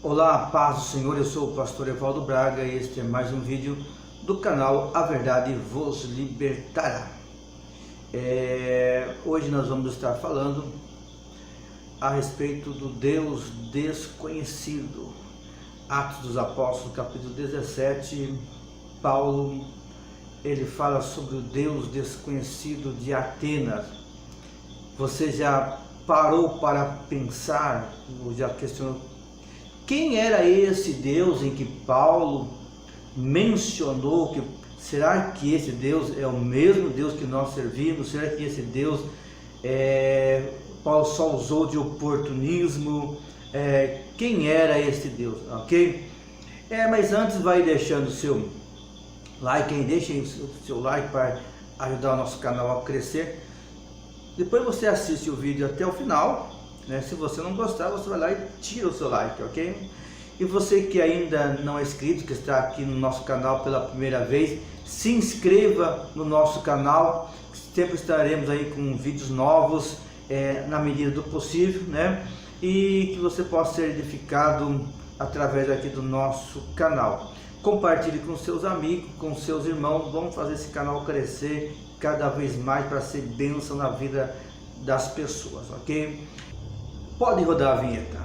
Olá, paz do Senhor, eu sou o pastor Evaldo Braga e este é mais um vídeo do canal A Verdade Vos Libertará. Hoje nós vamos estar falando a respeito do Deus desconhecido. Atos dos Apóstolos, capítulo 17, Paulo, ele fala sobre o Deus desconhecido de Atenas. Você já parou para pensar, ou já questionou, quem era esse Deus em que Paulo mencionou? Será que esse Deus é o mesmo Deus que nós servimos? Será que esse Deus Paulo só usou de oportunismo? Quem era esse Deus? Ok? Mas antes vai deixando o seu like aí, deixem o seu like para ajudar o nosso canal a crescer. Depois você assiste o vídeo até o final. Se você não gostar, você vai lá e tira o seu like, ok? E você que ainda não é inscrito, que está aqui no nosso canal pela primeira vez, se inscreva no nosso canal. Sempre estaremos aí com vídeos novos, na medida do possível, e que você possa ser edificado através aqui do nosso canal. Compartilhe com seus amigos, com seus irmãos. Vamos fazer esse canal crescer cada vez mais para ser bênção na vida das pessoas, ok? Pode rodar a vinheta.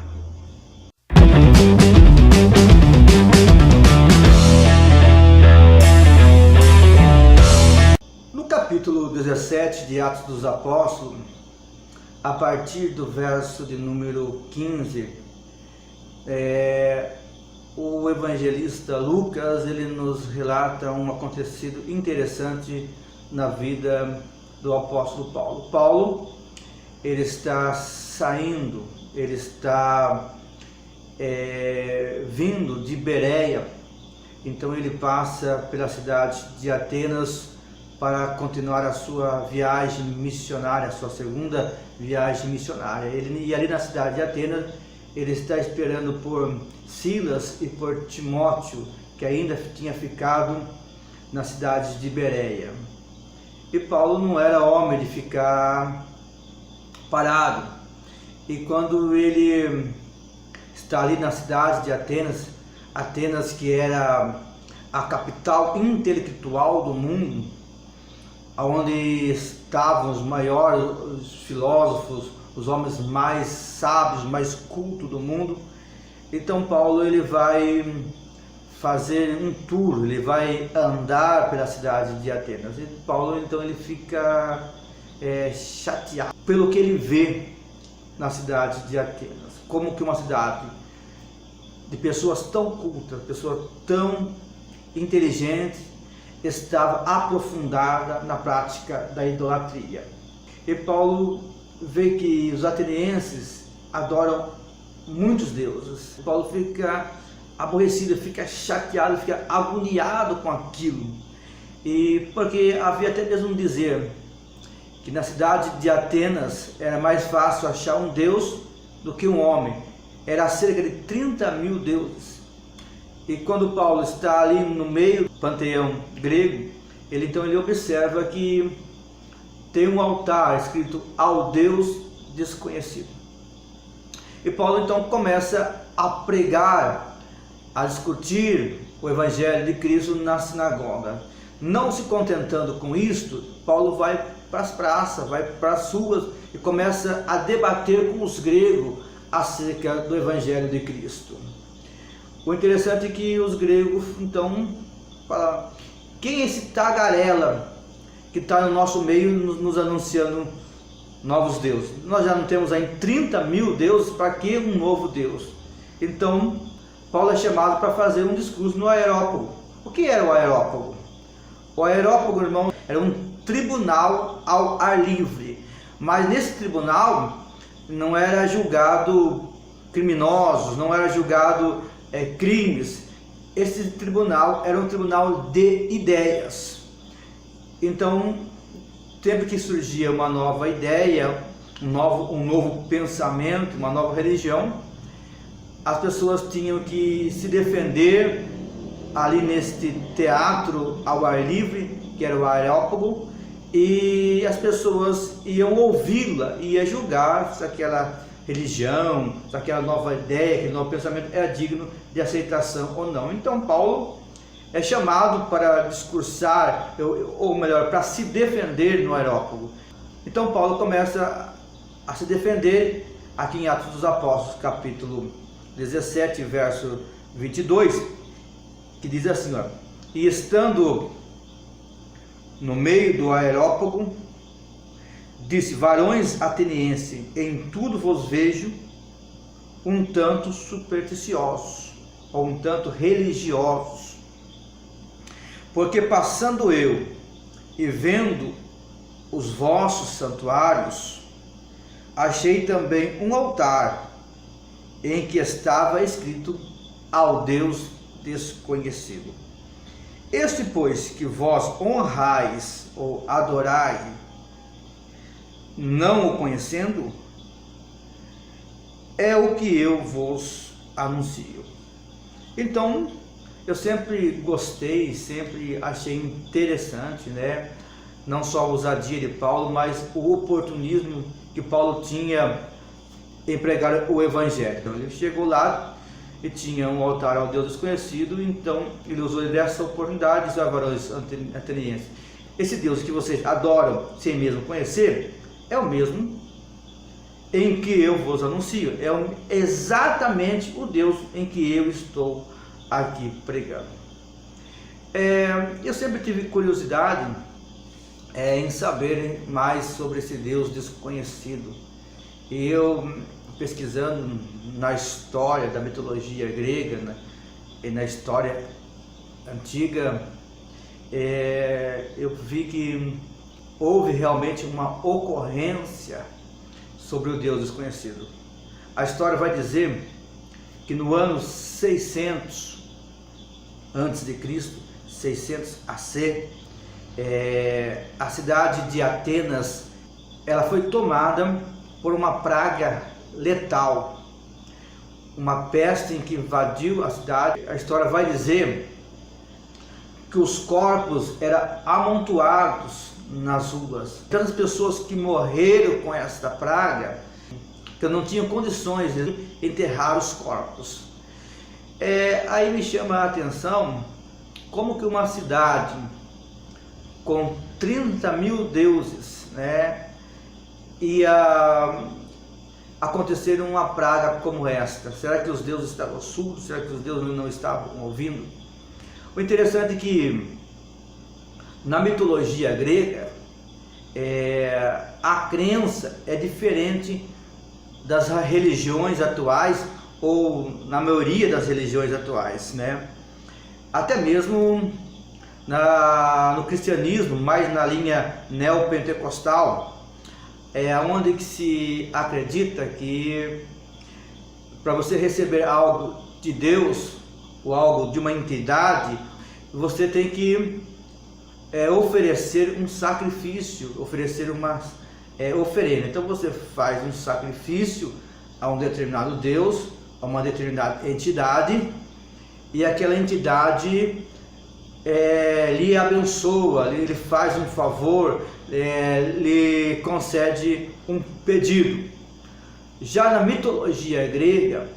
No capítulo 17 de Atos dos Apóstolos, a partir do verso de número 15, o evangelista Lucas, ele nos relata um acontecido interessante na vida do apóstolo Paulo. Paulo, ele está saindo, ele está vindo de Bereia, então ele passa pela cidade de Atenas para continuar a sua viagem missionária, a sua segunda viagem missionária. E ali na cidade de Atenas, ele está esperando por Silas e por Timóteo, que ainda tinha ficado na cidade de Bereia. E Paulo não era homem de ficar parado. E quando ele está ali na cidade de Atenas, Atenas que era a capital intelectual do mundo, onde estavam os maiores filósofos, os homens mais sábios, mais cultos do mundo. Então Paulo, ele vai fazer um tour, ele vai andar pela cidade de Atenas. E Paulo, então, ele fica chateado pelo que ele vê na cidade de Atenas. Como que uma cidade de pessoas tão cultas, pessoas tão inteligentes, estava aprofundada na prática da idolatria. E Paulo vê que os atenienses adoram muitos deuses. Paulo fica aborrecido, fica chateado, fica agoniado com aquilo. E porque havia até mesmo dizer que na cidade de Atenas era mais fácil achar um deus do que um homem. Era cerca de 30 mil deuses. E quando Paulo está ali no meio do panteão grego, ele observa que tem um altar escrito ao Deus desconhecido. E Paulo então começa a pregar, a discutir o evangelho de Cristo na sinagoga. Não se contentando com isto, Paulo vai para as praças, vai para as ruas e começa a debater com os gregos acerca do evangelho de Cristo. O interessante é que os gregos então falam: quem é esse tagarela que está no nosso meio nos anunciando novos deuses? Nós já não temos aí 30 mil deuses, para que um novo Deus? Então Paulo é chamado para fazer um discurso no Areópago. O que era o Areópago? O Areópago, irmão, era um tribunal ao ar livre, mas nesse tribunal não era julgado criminosos, não era julgado crimes. Esse tribunal era um tribunal de ideias. Então, sempre que surgia uma nova ideia, um novo pensamento, uma nova religião, as pessoas tinham que se defender ali neste teatro ao ar livre, que era o Areópago, e as pessoas iam ouvi-la, iam julgar se aquela religião, se aquela nova ideia, aquele novo pensamento era digno de aceitação ou não. Então Paulo é chamado para discursar, ou melhor, para se defender no Areópago. Então Paulo começa a se defender aqui em Atos dos Apóstolos, capítulo 17, verso 22, que diz assim, ó: e estando no meio do Areópago, disse: varões atenienses, em tudo vos vejo um tanto supersticiosos, ou um tanto religiosos, porque passando eu e vendo os vossos santuários, achei também um altar em que estava escrito: ao Deus desconhecido. Este, pois, que vós honrais ou adorai, não o conhecendo, é o que eu vos anuncio. Então, eu sempre gostei, sempre achei interessante, né? Não só a ousadia de Paulo, mas o oportunismo que Paulo tinha em pregar o Evangelho. Então, ele chegou lá e tinha um altar ao Deus desconhecido, então ele usou dessa oportunidade, disse: varões atenienses, esse Deus que vocês adoram sem mesmo conhecer, é o mesmo em que eu vos anuncio, é exatamente o Deus em que eu estou aqui pregando. Eu sempre tive curiosidade em saber mais sobre esse Deus desconhecido. E eu, pesquisando na história da mitologia grega, né, e na história antiga, eu vi que houve realmente uma ocorrência sobre o Deus desconhecido. A história vai dizer que no ano 600 antes de Cristo, 600 AC, a cidade de Atenas, ela foi tomada por uma praga letal, uma peste em que invadiu a cidade. A história vai dizer que os corpos eram amontoados nas ruas. Tantas pessoas que morreram com esta praga que não tinham condições de enterrar os corpos. Aí me chama a atenção como que uma cidade com 30 mil deuses, né, ia acontecer uma praga como esta. Será que os deuses estavam surdos? Será que os deuses não estavam ouvindo? O interessante é que na mitologia grega, a crença é diferente das religiões atuais, ou na maioria das religiões atuais, né? Até mesmo no cristianismo, mais na linha neopentecostal, onde que se acredita que para você receber algo de Deus ou algo de uma entidade, você tem que oferecer um sacrifício, oferecer uma oferenda. Então você faz um sacrifício a um determinado Deus, a uma determinada entidade, e aquela entidade lhe abençoa, lhe faz um favor, lhe concede um pedido. Já na mitologia grega,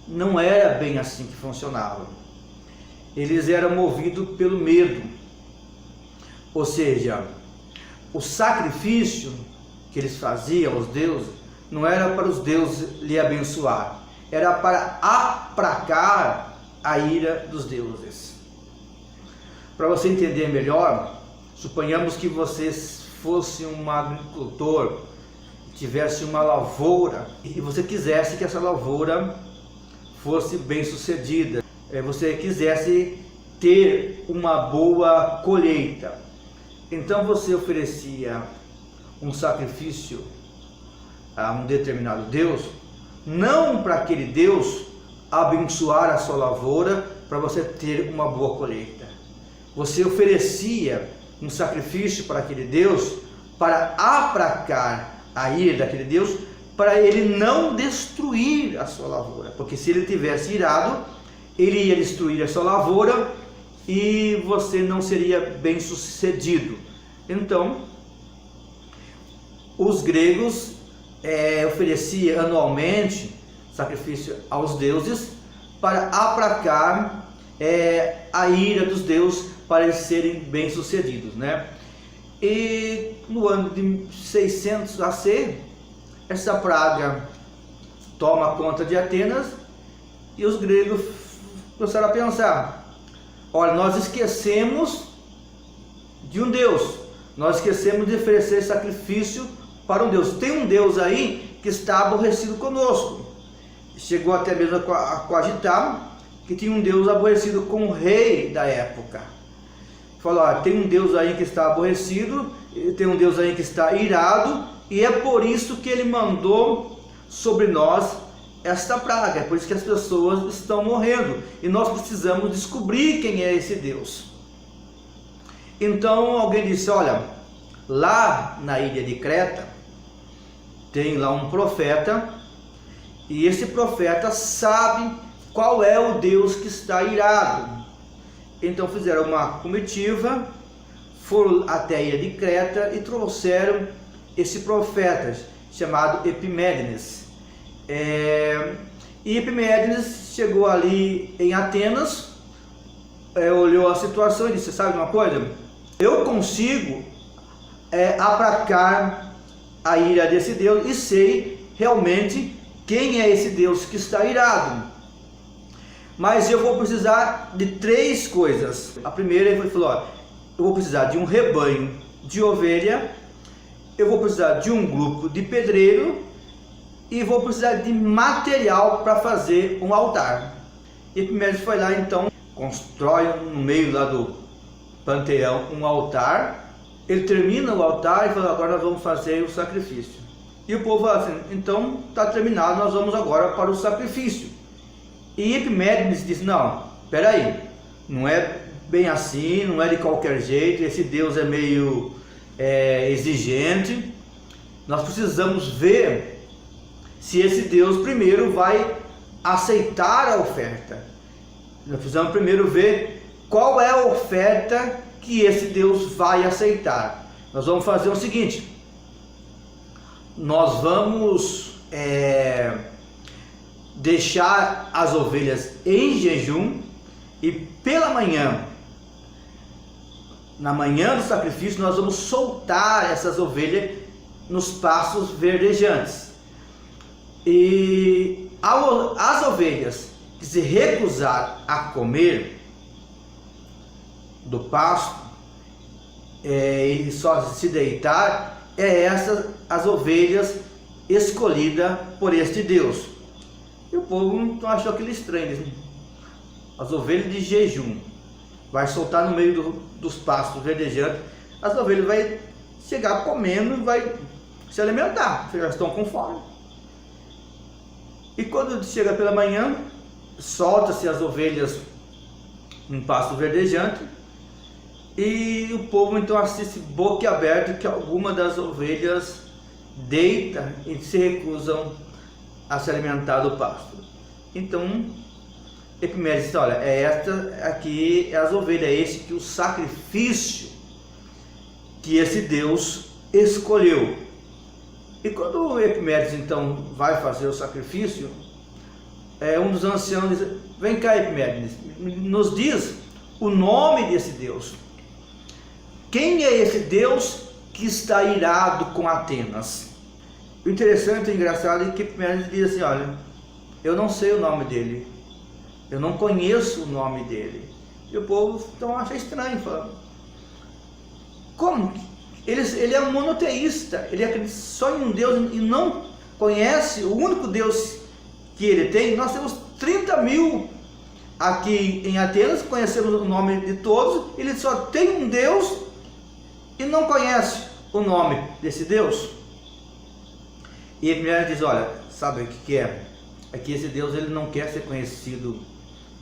não era bem assim que funcionava. Eles eram movidos pelo medo. Ou seja, o sacrifício que eles faziam aos deuses não era para os deuses lhe abençoar, era para aplacar a ira dos deuses. Para você entender melhor, suponhamos que você fosse um agricultor, tivesse uma lavoura e você quisesse que essa lavoura fosse bem sucedida, você quisesse ter uma boa colheita. Então você oferecia um sacrifício a um determinado Deus, não para aquele Deus abençoar a sua lavoura para você ter uma boa colheita. Você oferecia um sacrifício para aquele Deus para aplacar a ira daquele Deus, para ele não destruir a sua lavoura, porque se ele tivesse irado, ele ia destruir a sua lavoura e você não seria bem sucedido. Então, os gregos oferecia anualmente sacrifício aos deuses para aplacar a ira dos deuses, para eles serem bem-sucedidos, né? E no ano de 600 AC, essa praga toma conta de Atenas e os gregos começaram a pensar: olha, nós esquecemos de um Deus, nós esquecemos de oferecer sacrifício para um Deus. Tem um Deus aí que está aborrecido conosco. Chegou até mesmo a cogitar que tinha um Deus aborrecido com o rei da época. Falou: olha, tem um Deus aí que está aborrecido, tem um Deus aí que está irado, e é por isso que ele mandou sobre nós esta praga, é por isso que as pessoas estão morrendo, e nós precisamos descobrir quem é esse Deus. Então alguém disse: olha, lá na ilha de Creta tem lá um profeta, e esse profeta sabe qual é o Deus que está irado. Então fizeram uma comitiva, foram até a ilha de Creta e trouxeram esse profeta chamado Epimédenes. E Epimédenes chegou ali em Atenas, olhou a situação e disse: sabe de uma coisa? Eu consigo aplacar a ira desse Deus e sei realmente quem é esse Deus que está irado. Mas eu vou precisar de 3 coisas. A primeira, ele falou: ó, eu vou precisar de um rebanho de ovelha, eu vou precisar de um grupo de pedreiro e vou precisar de material para fazer um altar. E primeiro foi lá, então, constrói no meio lá do panteão um altar. Ele termina o altar e fala: agora nós vamos fazer o sacrifício. E o povo fala assim: então está terminado, nós vamos agora para o sacrifício. E Epimédenes disse: não, peraí, não é bem assim, não é de qualquer jeito, esse Deus é meio exigente, nós precisamos ver se esse Deus primeiro vai aceitar a oferta. Nós precisamos primeiro ver qual é a oferta que esse Deus vai aceitar. Nós vamos fazer o seguinte: nós vamos deixar as ovelhas em jejum, e pela manhã, na manhã do sacrifício, nós vamos soltar essas ovelhas nos pastos verdejantes. E as ovelhas que se recusar a comer do pasto e só se deitar, essas as ovelhas escolhidas por este Deus. E o povo então achou aquilo estranho. As ovelhas de jejum vai soltar no meio dos pastos verdejantes, as ovelhas vai chegar comendo e vai se alimentar, porque elas estão com fome. E quando chega pela manhã, solta-se as ovelhas num pasto verdejante, e o povo então assiste boquiaberto que alguma das ovelhas deita e se recusam a se alimentar do pasto. Então Epimédenes disse: olha, esta aqui é as ovelhas, é esse que o sacrifício que esse Deus escolheu. E quando Epimédenes então vai fazer o sacrifício, um dos anciãos diz: vem cá, Epimédenes, nos diz o nome desse Deus. Quem é esse Deus que está irado com Atenas? O interessante e engraçado é que Epimédenes diz assim: olha, eu não sei o nome dele, eu não conheço o nome dele. E o povo então acha estranho, fala: como? Ele é um monoteísta, ele acredita só em um Deus e não conhece o único Deus que ele tem. Nós temos 30.000 aqui em Atenas, conhecemos o nome de todos, ele só tem um Deus e não conhece o nome desse Deus. E Epimédenes diz: olha, sabe o que é? É que esse Deus ele não quer ser conhecido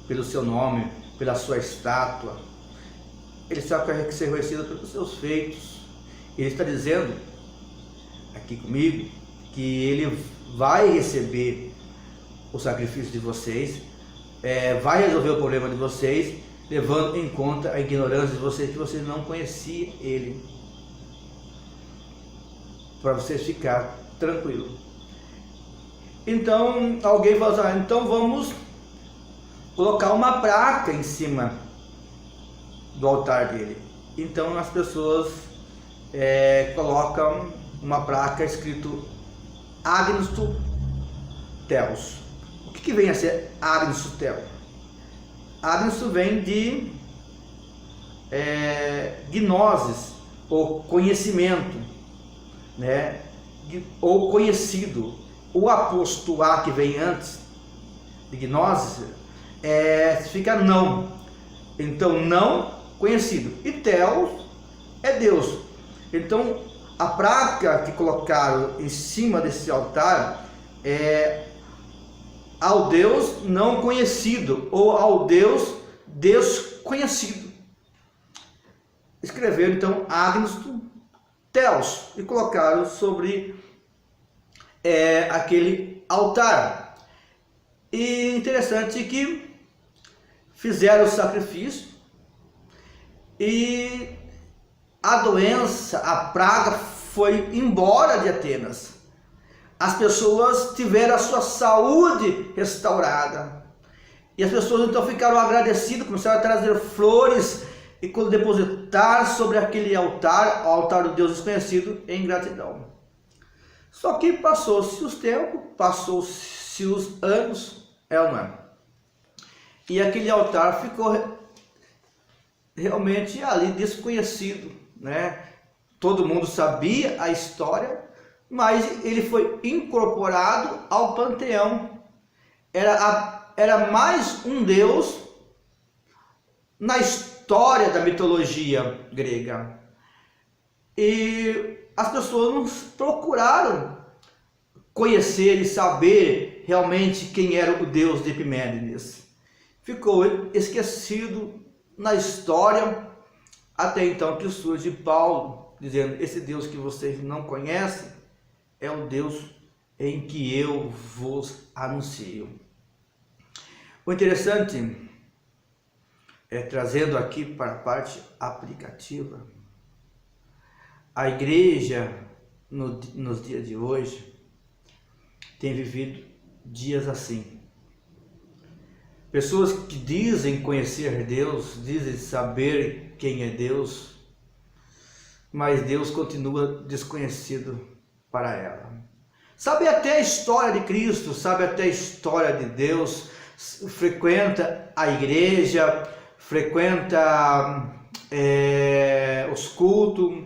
pelo seu nome, pela sua estátua, ele só quer ser conhecido pelos seus feitos. Ele está dizendo aqui comigo que ele vai receber o sacrifício de vocês, vai resolver o problema de vocês, levando em conta a ignorância de vocês, que vocês não conheciam ele, para vocês ficarem tranquilos. Então alguém fala assim, então vamos colocar uma placa em cima do altar dele. Então as pessoas colocam uma placa escrito Agnus Theos. O que vem a ser Agnus Theos? Agnus vem de gnosis, ou conhecimento, né? Ou conhecido. O aposto A, que vem antes de gnosis, fica não. Então não conhecido. E Theos é Deus. Então a placa que colocaram em cima desse altar é ao Deus não conhecido, ou ao Deus desconhecido. Escreveram então Agnus Theos e colocaram sobre aquele altar. E interessante que fizeram o sacrifício e a doença, a praga foi embora de Atenas. As pessoas tiveram a sua saúde restaurada. E as pessoas então ficaram agradecidas, começaram a trazer flores e depositar sobre aquele altar, o altar do Deus desconhecido, em gratidão. Só que passou-se os tempos, passou-se os anos, e aquele altar ficou realmente ali desconhecido, né? Todo mundo sabia a história, mas ele foi incorporado ao panteão. Era mais um deus na história da mitologia grega. E as pessoas não procuraram conhecer e saber realmente quem era o deus de Epimenides. Ficou esquecido na história, até então que surge Paulo dizendo: esse Deus que vocês não conhecem é o Deus em que eu vos anuncio. O interessante trazendo aqui para a parte aplicativa, a igreja nos dias de hoje tem vivido dias assim. Pessoas que dizem conhecer Deus, dizem saber quem é Deus, mas Deus continua desconhecido para ela. Sabe até a história de Cristo, sabe até a história de Deus, frequenta a igreja, frequenta os cultos,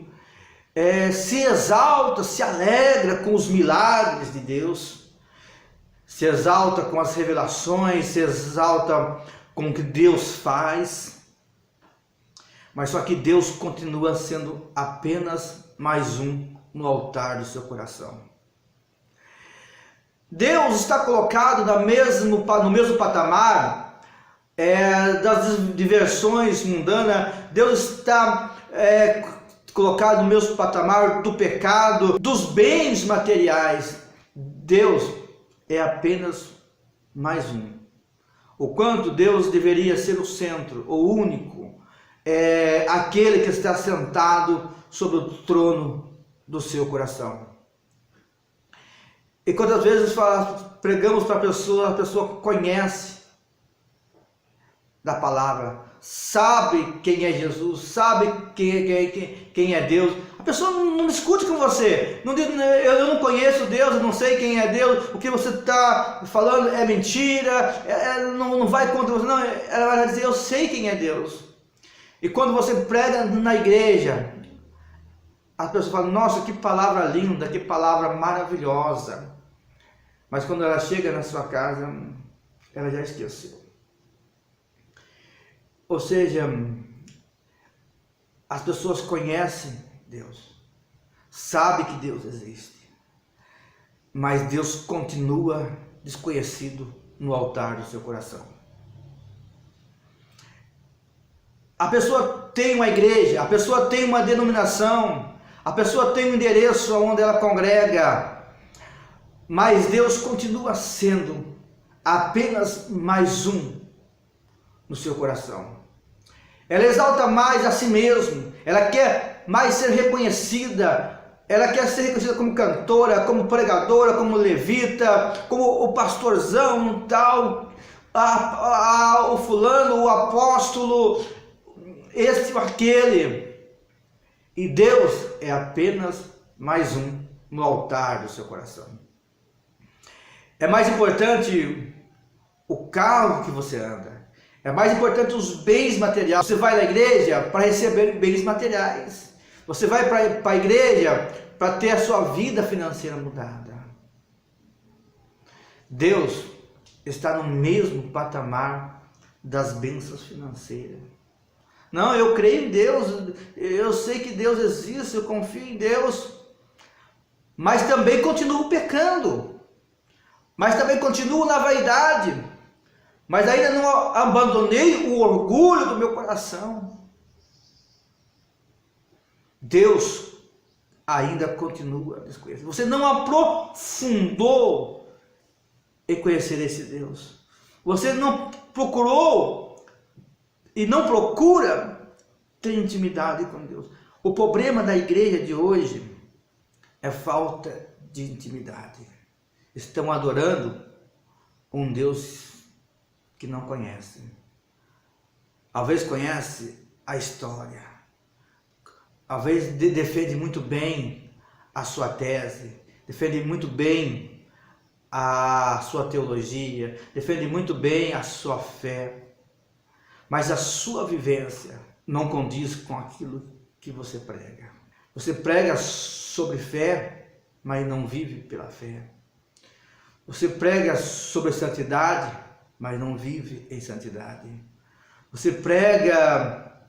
se exalta, se alegra com os milagres de Deus, se exalta com as revelações, se exalta com o que Deus faz, mas só que Deus continua sendo apenas mais um no altar do seu coração. Deus está colocado no mesmo patamar das diversões mundanas. Deus está colocado no mesmo patamar do pecado, dos bens materiais. Deus é apenas mais um. O quanto Deus deveria ser o centro, o único, aquele que está sentado sobre o trono do seu coração. E quantas vezes pregamos para a pessoa conhece da palavra, sabe quem é Jesus, sabe quem é Deus. A pessoa não discute com você, não diz: eu não conheço Deus, eu não sei quem é Deus, o que você está falando é mentira, não vai contra você, não. Ela vai dizer: eu sei quem é Deus. E quando você prega na igreja, as pessoas falam: nossa, que palavra linda, que palavra maravilhosa. Mas quando ela chega na sua casa, ela já esqueceu. Ou seja, as pessoas conhecem Deus, sabem que Deus existe, mas Deus continua desconhecido no altar do seu coração. A pessoa tem uma igreja, a pessoa tem uma denominação, a pessoa tem um endereço onde ela congrega, mas Deus continua sendo apenas mais um no seu coração. Ela exalta mais a si mesma, ela quer mais ser reconhecida ela quer ser reconhecida como cantora, como pregadora, como levita, como o pastorzão tal, o fulano, o apóstolo, esse ou aquele. E Deus é apenas mais um no altar do seu coração. É mais importante o carro que você anda. É mais importante os bens materiais. Você vai na igreja para receber bens materiais. Você vai para a igreja para ter a sua vida financeira mudada. Deus está no mesmo patamar das bênçãos financeiras. Não, eu creio em Deus, eu sei que Deus existe, eu confio em Deus, mas também continuo pecando, mas também continuo na vaidade, mas ainda não abandonei o orgulho do meu coração. Deus ainda continua a desconhecer. Você não aprofundou em conhecer esse Deus. Você não procurou e não procura ter intimidade com Deus. O problema da igreja de hoje é falta de intimidade. Estão adorando um Deus que não conhece. Às vezes conhece a história. Às vezes defende muito bem a sua tese, defende muito bem a sua teologia, defende muito bem a sua fé, mas a sua vivência não condiz com aquilo que você prega. Você prega sobre fé, mas não vive pela fé. Você prega sobre santidade, mas não vive em santidade. Você prega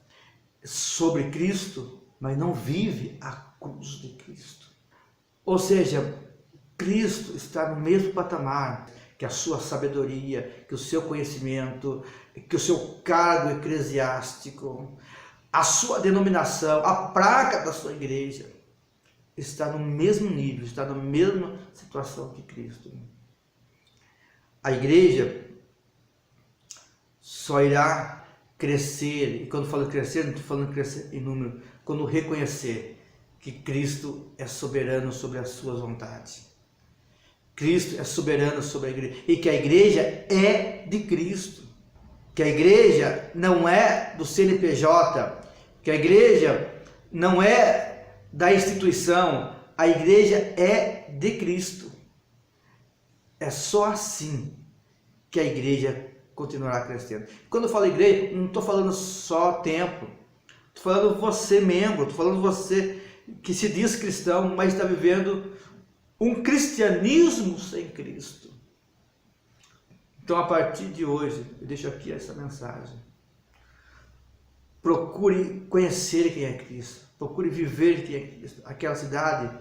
sobre Cristo, mas não vive a cruz de Cristo. Ou seja, Cristo está no mesmo patamar que a sua sabedoria, que o seu conhecimento, que o seu cargo eclesiástico, a sua denominação, a placa da sua igreja, está no mesmo nível, está na mesma situação que Cristo. A igreja só irá crescer, e quando falo crescer, não estou falando crescer em número, quando reconhecer que Cristo é soberano sobre as suas vontades. Cristo é soberano sobre a igreja, e que a igreja é de Cristo, que a igreja não é do CNPJ, que a igreja não é da instituição, a igreja é de Cristo. É só assim que a igreja continuará crescendo. Quando eu falo igreja, não estou falando só templo, estou falando você membro, estou falando você que se diz cristão, mas está vivendo um cristianismo sem Cristo. Então, a partir de hoje, eu deixo aqui essa mensagem. Procure conhecer quem é Cristo, procure viver quem é Cristo. Aquela cidade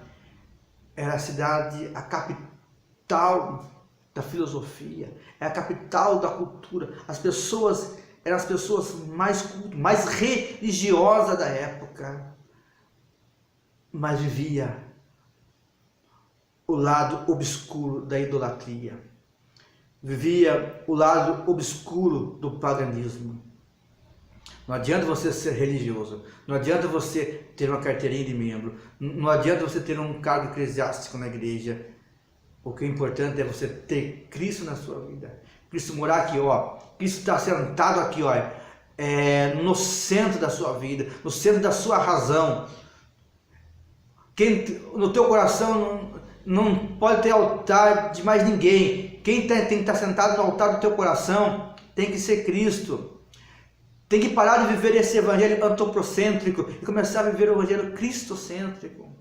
era a cidade, a capital da filosofia, é a capital da cultura. As pessoas eram as pessoas mais cultas, mais religiosas da época, mas vivia o lado obscuro da idolatria, vivia o lado obscuro do paganismo. Não adianta você ser religioso, não adianta você ter uma carteirinha de membro, não adianta você ter um cargo eclesiástico na igreja. O que é importante é você ter Cristo na sua vida. Cristo morar aqui, ó. Cristo está sentado aqui, ó, no centro da sua vida, no centro da sua razão. No teu coração não pode ter altar de mais ninguém. Quem tem que estar sentado no altar do teu coração tem que ser Cristo. Tem que parar de viver esse evangelho antropocêntrico e começar a viver o evangelho cristocêntrico.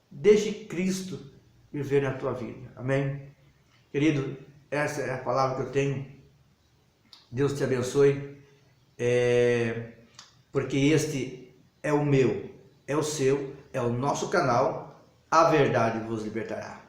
Deixe Cristo viver na tua vida. Amém? Querido, essa é a palavra que eu tenho. Deus te abençoe. Porque este é o meu, é o seu, é o nosso canal. A verdade vos libertará.